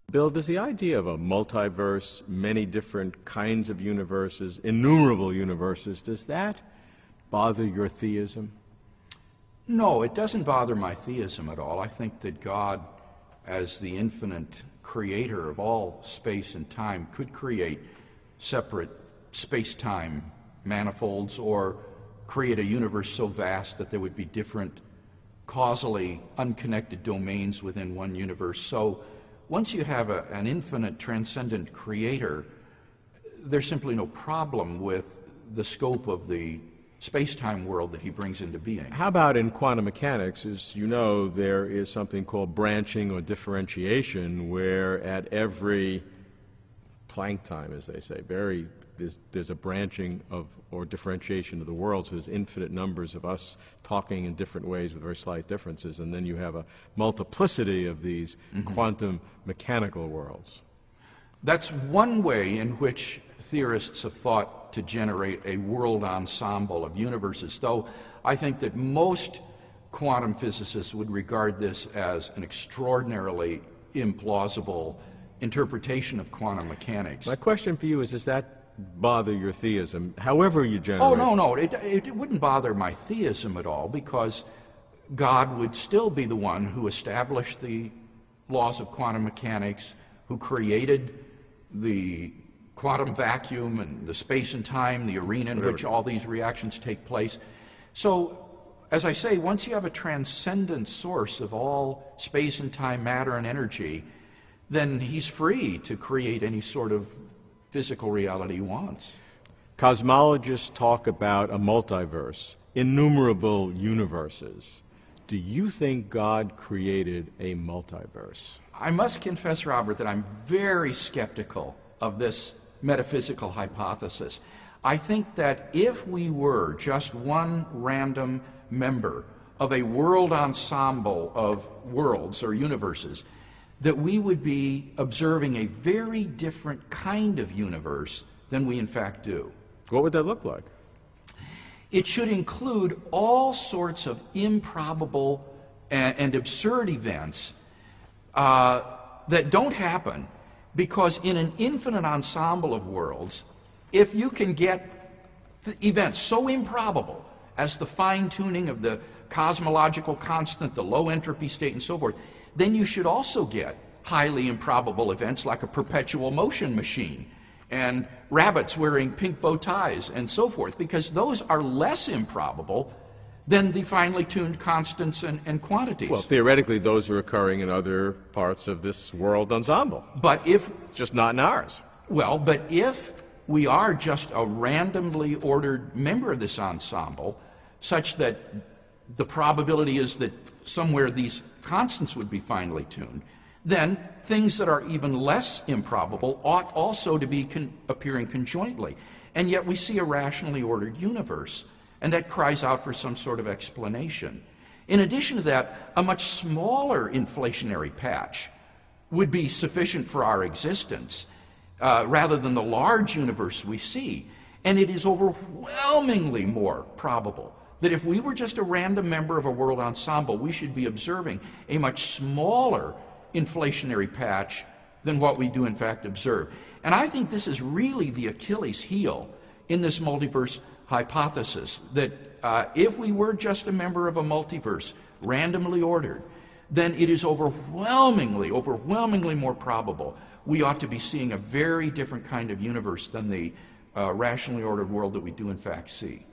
Bill, does the idea of a multiverse, many different kinds of universes, innumerable universes, does that bother your theism? No, it doesn't bother my theism at all. I think that God, as the infinite creator of all space and time, could create separate space-time manifolds or create a universe so vast that there would be different causally unconnected domains within one universe. So once you have an infinite transcendent creator, there's simply no problem with the scope of the space-time world that he brings into being. How about in quantum mechanics? As you know, there is something called branching or differentiation, where at every Planck time, as they say, there's a branching of or differentiation of the world, so there's infinite numbers of us talking in different ways with very slight differences, and then you have a multiplicity of these quantum mechanical worlds. That's one way in which theorists have thought to generate a world ensemble of universes, though I think that most quantum physicists would regard this as an extraordinarily implausible interpretation of quantum mechanics. My question for you is, does that bother your theism, however you generate? Oh, no, it wouldn't bother my theism at all, because God would still be the one who established the laws of quantum mechanics, who created the quantum vacuum and the space and time, the arena in which all these reactions take place. So, as I say, once you have a transcendent source of all space and time, matter and energy, then he's free to create any sort of physical reality he wants. Cosmologists talk about a multiverse, innumerable universes. Do you think God created a multiverse? I must confess, Robert, that I'm very skeptical of this metaphysical hypothesis. I think that if we were just one random member of a world ensemble of worlds or universes, that we would be observing a very different kind of universe than we in fact do. What would that look like? It should include all sorts of improbable and absurd events that don't happen, because in an infinite ensemble of worlds, if you can get events so improbable as the fine-tuning of the cosmological constant, the low entropy state, and so forth, then you should also get highly improbable events like a perpetual motion machine and rabbits wearing pink bow ties and so forth, because those are less improbable than the finely tuned constants and quantities. Well, theoretically, those are occurring in other parts of this world ensemble. But if... Just not in ours. Well, but if we are just a randomly ordered member of this ensemble, such that the probability is that somewhere these constants would be finely tuned, then things that are even less improbable ought also to be appearing conjointly. And yet we see a rationally ordered universe, and that cries out for some sort of explanation. In addition to that, a much smaller inflationary patch would be sufficient for our existence, rather than the large universe we see. And it is overwhelmingly more probable that if we were just a random member of a world ensemble, we should be observing a much smaller inflationary patch than what we do in fact observe. And I think this is really the Achilles heel in this multiverse hypothesis, that if we were just a member of a multiverse, randomly ordered, then it is overwhelmingly more probable we ought to be seeing a very different kind of universe than the rationally ordered world that we do in fact see.